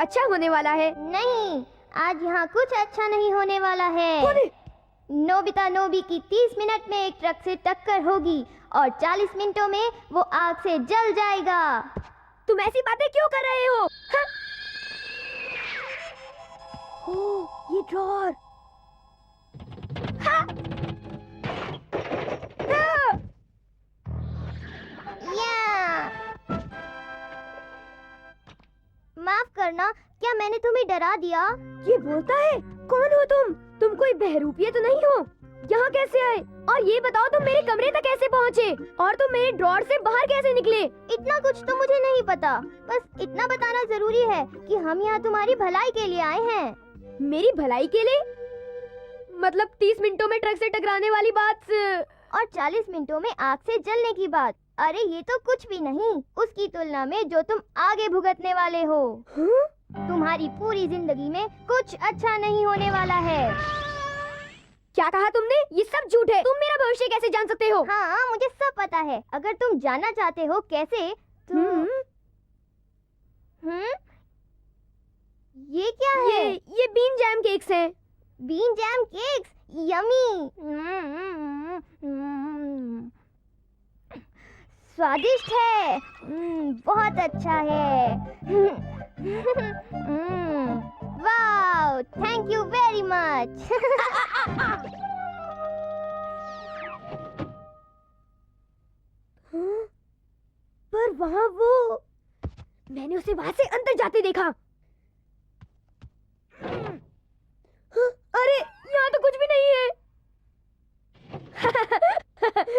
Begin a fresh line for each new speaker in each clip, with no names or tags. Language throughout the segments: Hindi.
अच्छा होने वाला है।
नहीं, आज यहाँ कुछ अच्छा नहीं होने वाला है। नोबिता नोबी की 30 मिनट में एक ट्रक से टक्कर होगी और 40 मिनटों में वो आग से जल जाएगा।
तुम ऐसी बातें क्यों कर रहे हो? हाँ? ओह, ये ड्रॉअर। हाँ? हाँ?
माफ करना, क्या मैंने तुम्हें डरा दिया?
ये बोलता है? कौन हो तुम? तुम कोई बहरूपिया तो नहीं हो? यहाँ कैसे आए? और ये बताओ तुम मेरे कमरे तक कैसे पहुँचे? और तुम मेरे ड्रॉअर से बाहर कैसे निकले?
इतना कुछ तो मुझे नहीं पता, बस इतना बताना जरूरी है कि हम यहाँ तुम्हारी भलाई के लिए आए हैं।
मेरी भलाई के लिए? मतलब 30 मिनटों में ट्रक से टकराने वाली बात
और 40 मिनटों में आग से जलने की बात। अरे ये तो कुछ भी नहीं उसकी तुलना में जो तुम आगे भुगतने वाले हो। तुम्हारी पूरी जिंदगी में कुछ अच्छा नहीं होने वाला है।
क्या कहा तुमने? ये सब झूठ है। तुम मेरा भविष्य कैसे जान सकते हो?
हाँ, मुझे सब पता है। अगर तुम जानना चाहते हो कैसे तो ये क्या है?
ये बीन जैम केक्स हैं।
Bean jam cakes, yummy. स्वादिष्ट है। बहुत अच्छा है। Wow, thank you very much.
पर वहाँ वो, मैंने उसे वहाँ से अंदर जाते देखा। अरे यहाँ तो कुछ भी नहीं है।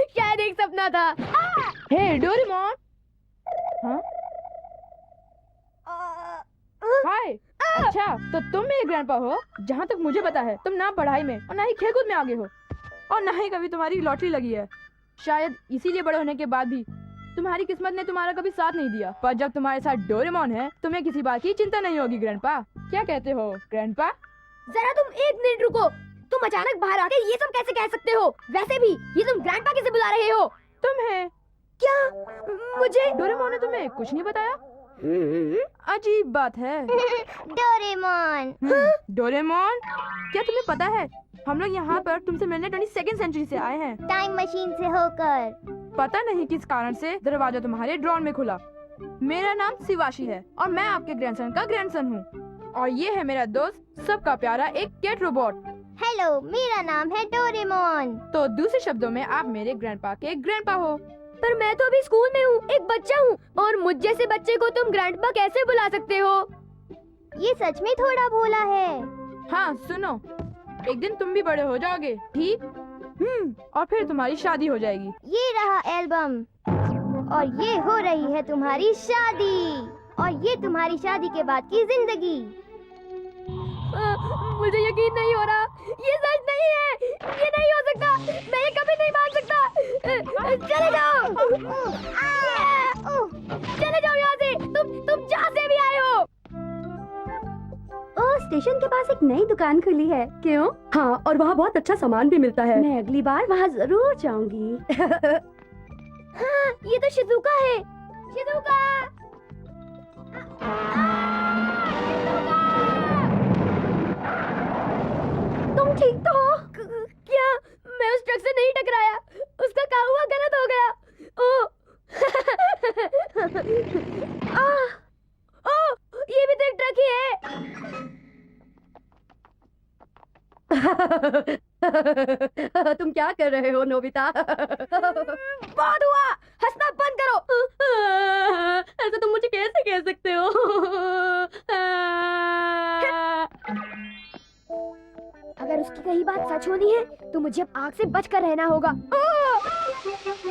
शायद एक सपना था।
हे डोरेमोन। हाँ? हाय। अच्छा, तो तुम मेरे ग्रैंडपा हो? जहाँ तक मुझे पता है तुम ना पढ़ाई में और ना ही खेल कूद में आगे हो और ना ही कभी तुम्हारी लॉटरी लगी है। शायद इसीलिए बड़े होने के बाद भी तुम्हारी किस्मत ने तुम्हारा कभी साथ नहीं दिया। पर जब तुम्हारे साथ डोरेमोन है तुम्हें किसी बात की चिंता नहीं होगी ग्रैंडपा। क्या कहते हो ग्रैंडपा?
जरा तुम एक मिनट रुको। तुम अचानक बाहर आके ये सब कैसे कह सकते हो? वैसे भी ये तुम ग्रैंडपा कैसे बुला रहे हो?
तुम्हें
क्या? मुझे
डोरेमोन ने तुम्हें कुछ नहीं बताया? अजीब बात है।
डोरेमोन।
डोरेमोन, क्या तुम्हें पता है हम लोग यहाँ पर तुमसे मिलने 22वीं सेंचुरी से आए हैं।
टाइम मशीन से होकर।
पता नहीं किस कारण से दरवाजा तुम्हारे ड्रॉअर में खुला। मेरा नाम शिवाशी है और मैं आपके ग्रैंडसन का ग्रैंडसन हूँ और ये है मेरा दोस्त सबका प्यारा एक कैट रोबोट।
हेलो, मेरा नाम है डोरेमोन।
तो दूसरे शब्दों में आप मेरे ग्रैंडपा के ग्रैंडपा हो।
पर मैं तो अभी स्कूल में हूँ, एक बच्चा हूँ और मुझ जैसे बच्चे को तुम ग्रैंडपा कैसे बुला सकते हो?
ये सच में थोड़ा भोला है।
हाँ सुनो, एक दिन तुम भी बड़े हो जाओगे, ठीक? और फिर तुम्हारी शादी हो जाएगी।
ये रहा एल्बम और ये हो रही है तुम्हारी शादी और ये तुम्हारी शादी के बाद की जिंदगी।
मुझे यकीन नहीं हो रहा। ये सच नहीं है। ये नहीं हो सकता। मैं ये कभी नहीं मान सकता। चले जाओ। चले जाओ यहाँ से। तुम जहाँ से भी आए हो।
ओह, स्टेशन के पास एक नई दुकान खुली है। क्यों? हाँ, और वहाँ बहुत अच्छा सामान भी मिलता है। मैं अगली बार वहाँ जरूर जाऊंगी।
हाँ, ये तो शिजुका है। शिजुका।
तुम ठीक तो हो?
क्या? मैं उस ट्रक से नहीं टकराया। उसका क्या हुआ? गलत हो गया। ओह। ओह, ये भी तो एक ट्रक ही है।
तुम क्या कर रहे हो नोबिता?
बहुत हुआ। हंसना बंद करो।
ऐसा तुम मुझे कैसे कह सकते हो?
अगर उसकी कही बात सच होनी है तो मुझे अब आग से बचकर रहना होगा।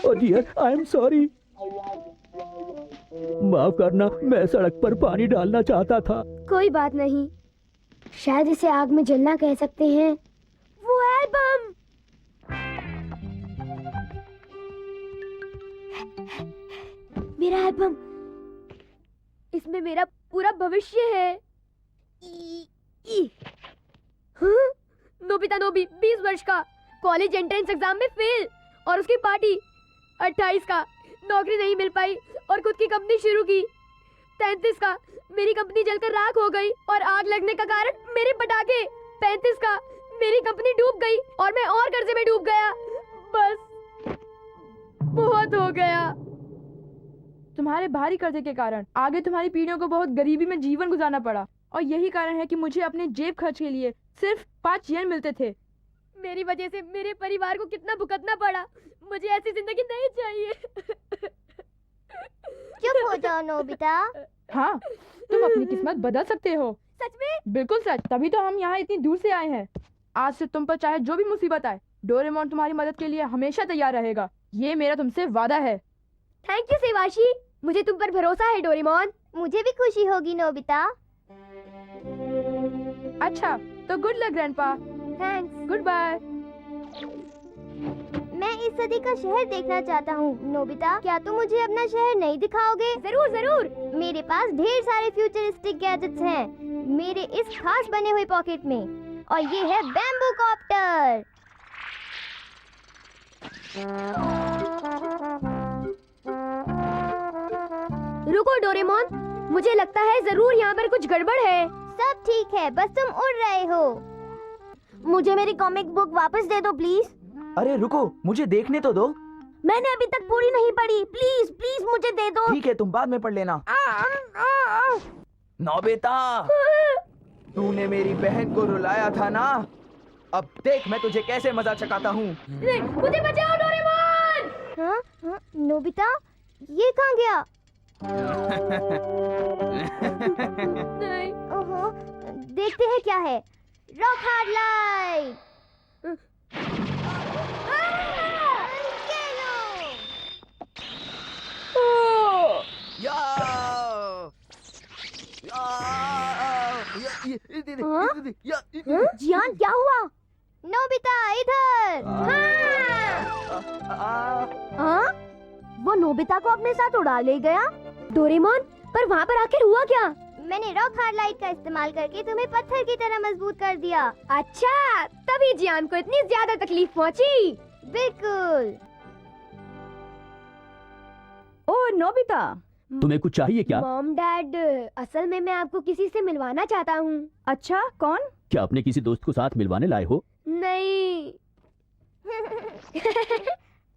Oh dear, I am sorry. माफ करना, मैं सड़क पर पानी डालना चाहता था।
कोई बात नहीं, शायद इसे आग में जलना कह सकते हैं। वो एल्बम। मेरा एल्बम, इसमें मेरा पूरा भविष्य है। हाँ? नोबिता नोबी 20 वर्ष का, कॉलेज एंट्रेंस एग्जाम में फेल और उसकी पार्टी 28 का, नौकरी नहीं मिल पाई और खुद की कंपनी शुरू की। 33 का मेरी कंपनी जलकर राख हो गई और आग लगने का कारण मेरे पटाखे। 35 का मेरी कंपनी डूब गई और मैं और कर्जे में डूब गया। बस बहुत हो गया।
तुम्हारे भारी कर्जे के कारण आगे तुम्हारी पीढ़ियों को बहुत गरीबी में जीवन गुजारना पड़ा, और यही कारण है कि मुझे अपने जेब खर्च के लिए सिर्फ 5 येन मिलते थे।
मेरी वजह से मेरे परिवार को कितना भुगतना पड़ा। मुझे ऐसी जिंदगी नहीं चाहिए।
चुप हो जाओ नोबिता।
हाँ, तुम अपनी किस्मत बदल सकते हो।
सच में?
बिल्कुल सच, तभी तो हम यहाँ इतनी दूर से आए हैं। आज से तुम पर चाहे जो भी मुसीबत आए, डोरेमोन तुम्हारी मदद के लिए हमेशा तैयार रहेगा। ये मेरा तुमसे वादा है।
थैंक यू सेवाशी, मुझे तुम पर भरोसा है डोरेमोन।
मुझे भी खुशी होगी नोबिता।
अच्छा, तो good luck grandpa.
Thanks.
Goodbye.
मैं इस सदी का शहर देखना चाहता हूँ। नोबिता, क्या तुम मुझे अपना शहर नहीं दिखाओगे?
जरूर जरूर।
मेरे पास ढेर सारे फ्यूचरिस्टिक गैजेट्स हैं मेरे इस खास बने हुए पॉकेट में, और ये है बैम्बू कॉप्टर।
रुको डोरेमोन, मुझे लगता है जरूर यहाँ पर कुछ गड़बड़ है।
सब ठीक है, बस तुम उड़ रहे हो। मुझे मेरी कॉमिक बुक वापस दे दो प्लीज।
अरे रुको, मुझे देखने तो दो।
मैंने अभी तक पूरी नहीं पढ़ी। प्लीज प्लीज मुझे दे दो।
ठीक है, तुम बाद में पढ़ लेना। नोबिता, तूने मेरी बहन को रुलाया था ना? अब देख मैं तुझे कैसे मजा चकाता हूँ।
मुझे बचाओ डोरेमोन।
हाँ? हाँ? नोबिता, ये कहाँ गया?
नहीं।
ओहो, देखते हैं क्या है। Rock hard light.
या!
जियान, क्या हुआ? नोबिता इधर। हाँ? वो नोबिता को अपने साथ उड़ा ले गया?
डोरेमोन, पर वहाँ पर आखिर हुआ क्या?
मैंने रॉक हार्ड लाइट का इस्तेमाल करके तुम्हें पत्थर की तरह मजबूत कर दिया।
अच्छा, तभी जियान को इतनी ज्यादा तकलीफ पहुँची।
बिल्कुल।
ओ नोबिता,
तुम्हें कुछ चाहिए क्या?
मॉम डैड, असल में मैं आपको किसी से मिलवाना चाहता हूँ।
अच्छा कौन?
क्या अपने किसी दोस्त को साथ मिलवाने लाए हो?
नहीं।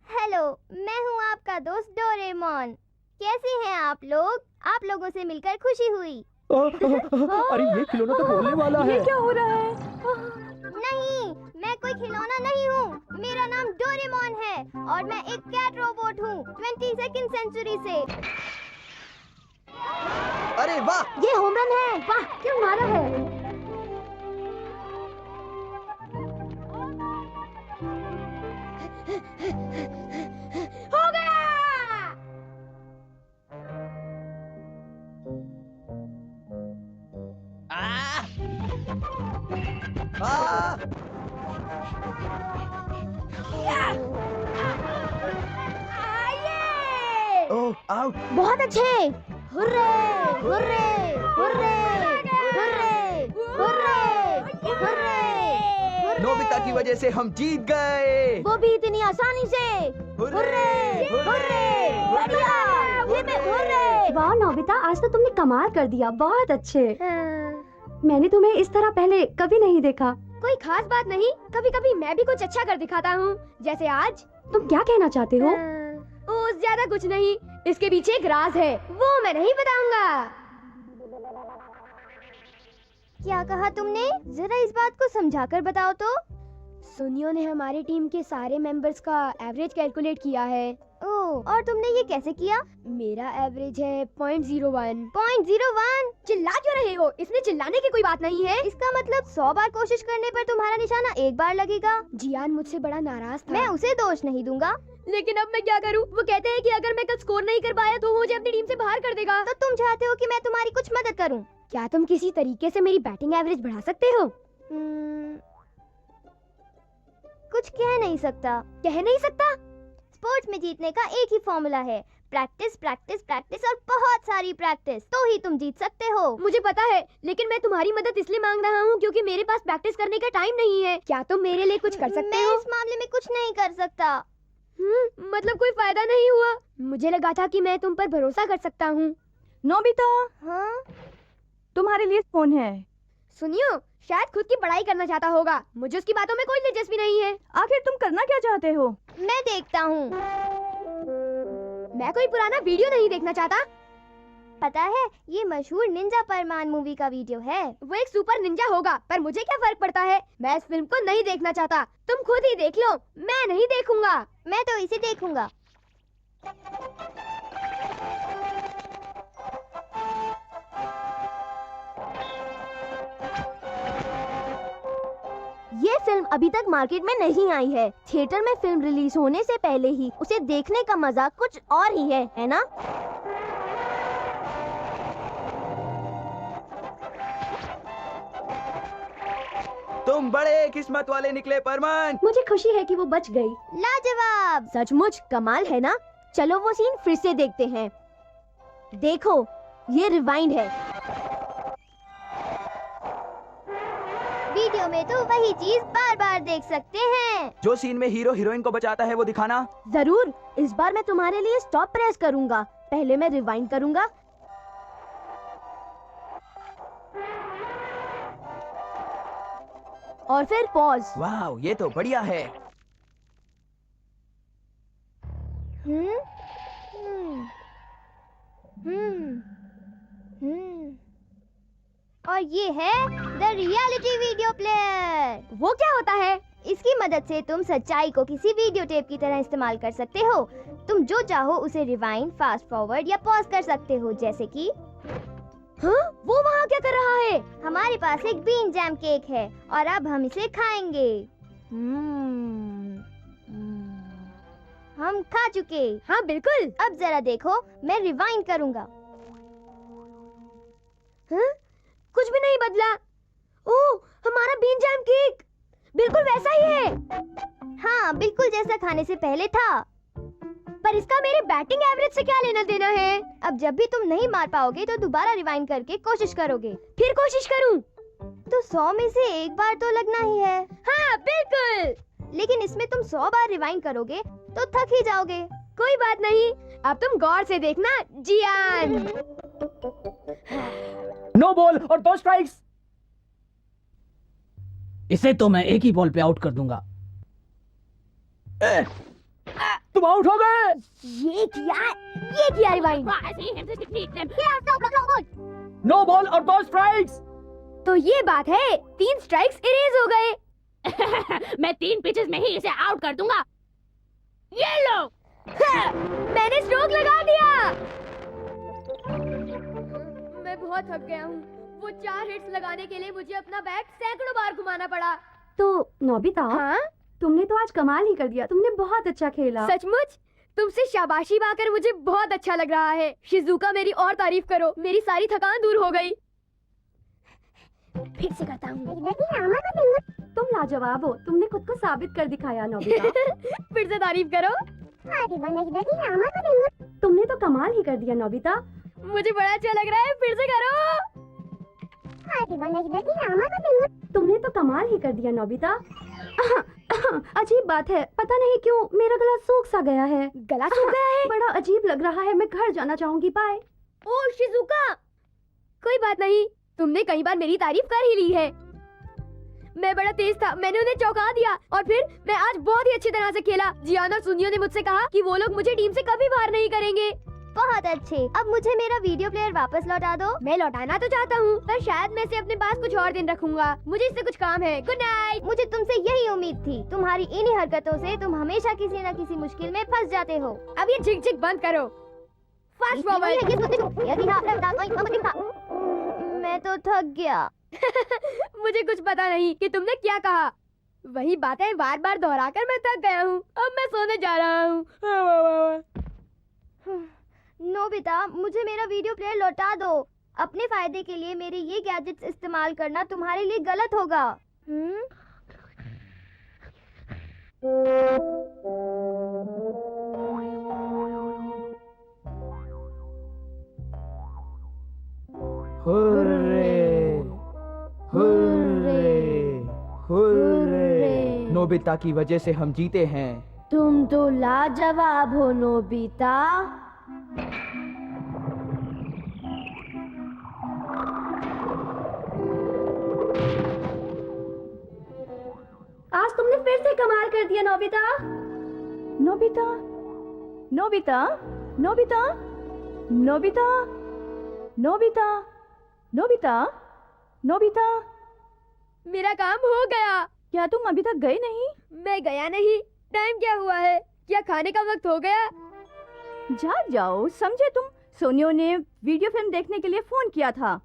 हेलो, मैं हूँ आपका दोस्त डोरेमोन। कैसे हैं आप लोग? आप लोगों से मिलकर खुशी हुई।
अरे ये खिलौना तो बोलने वाला है।
ये क्या हो रहा है?
नहीं, मैं कोई खिलौना नहीं हूँ। मेरा नाम डोरेमोन है और मैं एक कैट रोबोट हूँ 22वीं सेंचुरी से।
अरे वाह!
ये होम रन है।
वाह, क्या मारा है?
हो गया।
ओह, आउट!
बहुत अच्छे। Hurray hurray hurray hurray hurray hurray.
Nobita की वजह से हम जीत गए।
वो भी इतनी आसानी से। हुर्रे हुर्रे बढ़िया। हुर्रे।
वाह नोबिता, आज तो तुमने कमाल कर दिया। बहुत अच्छे। मैंने तुम्हें इस तरह पहले कभी नहीं देखा।
कोई खास बात नहीं, कभी कभी मैं भी कुछ अच्छा कर दिखाता हूँ, जैसे आज।
तुम क्या कहना चाहते हो?
ओ, ज्यादा कुछ नहीं, इसके पीछे एक राज है, वो मैं नहीं बताऊंगा।
क्या कहा तुमने? जरा इस बात को समझाकर बताओ तो।
सुनियो ने हमारी टीम के सारे मेंबर्स का एवरेज कैलकुलेट किया है।
ओह, और तुमने ये कैसे किया?
मेरा एवरेज है 0.01।
0.01?
चिल्ला क्यों रहे हो? इसमें चिल्लाने की कोई बात नहीं है।
इसका मतलब 100 बार कोशिश करने पर तुम्हारा निशाना एक बार लगेगा।
जियान मुझसे बड़ा नाराज था।
मैं उसे दोष नहीं दूंगा।
लेकिन अब मैं क्या करूं? वो कहते हैं कि अगर मैं कल स्कोर नहीं कर पाया तो वो मुझे अपनी टीम से बाहर कर देगा।
तो तुम चाहते हो कि मैं तुम्हारी कुछ मदद करूं?
क्या तुम किसी तरीके से मेरी बैटिंग एवरेज बढ़ा सकते हो?
कुछ कह नहीं सकता।
कह नहीं सकता?
स्पोर्ट्स में जीतने का एक ही फॉर्मूला है, प्रैक्टिस प्रैक्टिस प्रैक्टिस और बहुत सारी प्रैक्टिस, तो ही तुम जीत सकते हो।
मुझे पता है, लेकिन मैं तुम्हारी मदद इसलिए मांग रहा हूँ क्योंकि मेरे पास प्रैक्टिस करने का टाइम नहीं है। क्या तुम मेरे लिए कुछ कर सकते
मैं
हो?
इस मामले में कुछ नहीं कर सकता।
मतलब कोई फायदा नहीं हुआ? मुझे लगा था कि मैं तुम पर भरोसा कर सकता हूँ।
नोबिता,
हाँ
तुम्हारे लिए फोन है।
सुनियो, शायद खुद की पढ़ाई करना चाहता होगा। मुझे उसकी बातों में कोई दिलचस्पी नहीं है।
आखिर तुम करना क्या चाहते हो?
मैं देखता हूँ।
मैं कोई पुराना वीडियो नहीं देखना चाहता।
पता है, ये मशहूर निंजा परमान मूवी का वीडियो है।
वो एक सुपर निंजा होगा, पर मुझे क्या फर्क पड़ता है। मैं इस फिल्म को नहीं देखना चाहता। तुम खुद ही देख लो, मैं नहीं देखूंगा।
मैं तो इसे देखूंगा। ये फिल्म अभी तक मार्केट में नहीं आई है। थिएटर में फिल्म रिलीज होने से पहले ही उसे देखने का मजा कुछ और ही है ना?
तुम बड़े किस्मत वाले निकले परमान।
मुझे खुशी है कि वो बच गई।
लाजवाब, सचमुच कमाल है ना। चलो वो सीन फिर से देखते हैं। देखो, ये रिवाइंड है। वीडियो में तो वही चीज बार बार देख सकते हैं।
जो सीन में हीरो हीरोइन को बचाता है वो दिखाना।
जरूर, इस बार मैं तुम्हारे लिए स्टॉप प्रेस करूंगा। पहले मैं रिवाइंड करूंगा। और फिर पॉज।
वाह, ये तो बढ़िया है।
हम्म हम्म हम्म हम्म और ये है द रियलिटी वीडियो प्लेयर।
वो क्या होता है?
इसकी मदद से तुम सच्चाई को किसी वीडियो टेप की तरह इस्तेमाल कर सकते हो। तुम जो चाहो उसे रिवाइंड, फास्ट फॉरवर्ड या पॉज कर सकते हो। जैसे कि
हाँ? वो वहाँ क्या कर रहा है?
हमारे पास एक बीन जैम केक है और अब हम इसे खाएंगे। हम खा चुके।
हाँ बिल्कुल।
अब जरा देखो, मैं रिवाइंड करूंगा।
हाँ? कुछ भी नहीं बदला। ओह, हमारा बीन जैम केक बिल्कुल वैसा ही है।
हाँ, बिल्कुल जैसा खाने से पहले था।
पर इसका मेरे बैटिंग एवरेज से क्या लेना देना है?
अब जब भी तुम नहीं मार पाओगे तो दोबारा रिवाइंड करके कोशिश करोगे।
फिर कोशिश करूं?
तो 100 में से एक बार तो लगना ही है।
हाँ बिल्कुल।
लेकिन इसमें तुम 100 बार रिवाइंड करोगे तो थक ही जाओगे।
कोई बात नहीं, अब तुम गौर से देखना जियान।
नो बॉल और 2 स्ट्राइक्स। इसे तो मैं एक ही बॉल पे आउट कर दूंगा। तुम आउट हो गए।
ये किया रिवाइंड।
नो बॉल और 2 स्ट्राइक्स।
तो ये बात है, 3 स्ट्राइक्स इरेज हो गए।
मैं 3 पिचेस में ही इसे आउट कर दूंगा। ये लो।
मैंने स्ट्रोक लगा दिया। मैं बहुत थक गया हूँ। वो 4 हिट्स लगाने के लिए मुझे अपना बैट सैकड़ों बार घुमाना पड़ा।
तो नोबिता,
हाँ?
तुमने तो आज कमाल ही कर दिया। तुमने बहुत अच्छा खेला।
सचमुच? तुमसे शाबाशी पाकर मुझे बहुत अच्छा लग रहा है। शिजुका, मेरी और तारीफ करो। मेरी सारी थकान दूर हो गई। फिर से करता हूँ।
तुम लाजवाब हो। तुमने खुद को साबित कर दिखाया नोबिता।
फिर से तारीफ करो।
तुमने तो कमाल ही कर दिया नोबिता।
मुझे बड़ा अच्छा लग रहा है। फिर से करो।
तुमने तो कमाल ही कर दिया नोबिता। अजीब बात है, पता नहीं क्यों मेरा गला सूख सा गया है।
गला सूख गया है?
बड़ा अजीब लग रहा है। मैं घर जाना चाहूंगी। बाय।
ओह शिजुका, कोई बात नहीं। तुमने कई बार मेरी तारीफ कर ही ली है। मैं बड़ा तेज था, मैंने उन्हें चौंका दिया और फिर मैं आज बहुत ही अच्छी तरह से खेला। जियान और सुनियो ने मुझसे कहा कि वो लोग मुझे टीम से कभी बाहर नहीं करेंगे।
बहुत अच्छे। अब मुझे मेरा वीडियो प्लेयर वापस लौटा दो।
मैं लौटाना तो चाहता हूँ, पर शायद मैं इसे अपने पास कुछ और दिन रखूंगा। मुझे इससे कुछ काम है। Good night.
मुझे तुमसे यही उम्मीद थी। तुम्हारी इन्हीं हरकतों से तुम हमेशा किसी न किसी मुश्किल में फंस जाते हो।
अब ये झिक झिक बंद करो। Fast forward.
मैं तो थक गया।
मुझे कुछ पता नहीं कि तुमने क्या कहा। वही बातें बार बार दोहराकर मैं थक गया हूँ। अब मैं सोने जा रहा हूँ।
नोबिता, मुझे मेरा वीडियो प्लेयर लौटा दो। अपने फायदे के लिए मेरे ये गैजेट्स इस्तेमाल करना तुम्हारे लिए गलत होगा।
Hurray, hurray, hurray. नोबिता की वजह से हम जीते हैं।
तुम तो लाजवाब हो नोबिता।
फिर से कमाल कर दिया Nobita.
Nobita Nobita Nobita Nobita Nobita Nobita Nobita,
मेरा काम हो गया।
क्या तुम अभी तक गए नहीं?
मैं गया नहीं। टाइम क्या हुआ है? क्या खाने का वक्त हो गया?
जा जाओ, समझे तुम। सोनियो ने वीडियो फिल्म देखने के लिए फोन किया था।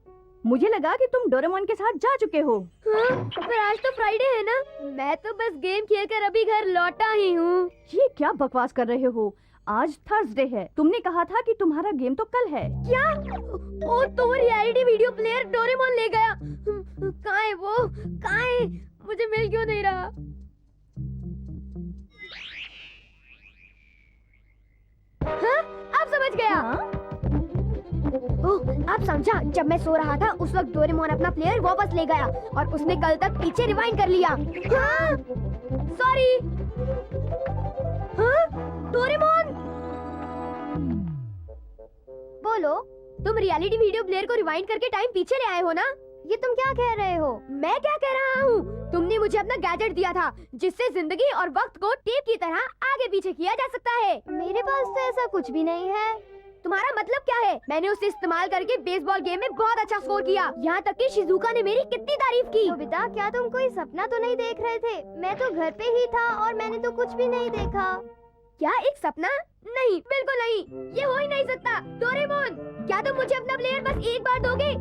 मुझे लगा कि तुम डोरेमोन के साथ जा चुके हो।
हाँ, पर आज तो फ्राइडे है ना। मैं तो बस गेम खेलकर अभी घर लौटा ही हूँ।
ये क्या बकवास कर रहे हो? आज थर्सडे है। तुमने कहा था कि तुम्हारा गेम तो कल है।
क्या? ओ तो रियलिटी वीडियो प्लेयर डोरेमोन ले गया। कहाँ है वो? कहाँ है? मुझे मिल क्यों नहीं रहा? हाँ, अब समझ गया। ओह, अब समझा। जब मैं सो रहा था उस वक्त डोरेमोन अपना प्लेयर वापस ले गया और उसने कल तक पीछे रिवाइंड कर लिया। हाँ, सॉरी। हाँ, डोरेमोन।
बोलो,
तुम रियलिटी वीडियो प्लेयर को रिवाइंड करके टाइम पीछे ले आए हो ना?
ये तुम क्या कह रहे हो?
मैं क्या कह रहा हूँ? तुमने मुझे अपना गैजेट दिया था जिससे जिंदगी और वक्त को टेप की तरह आगे पीछे किया जा सकता है।
मेरे पास तो ऐसा कुछ भी नहीं है।
तुम्हारा मतलब क्या है? मैंने उसे इस्तेमाल करके बेसबॉल गेम में बहुत अच्छा स्कोर किया। यहाँ तक कि शिजुका ने मेरी कितनी तारीफ की।
नोबिता, क्या तुम कोई सपना तो नहीं देख रहे थे? मैं तो घर पे ही था और मैंने तो कुछ भी नहीं देखा।
क्या एक सपना? नहीं, बिल्कुल नहीं। ये हो ही नहीं सकता। डोरेमोन, क्या तुम मुझे अपना प्लेयर बस एक बार दोगे?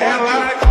Ela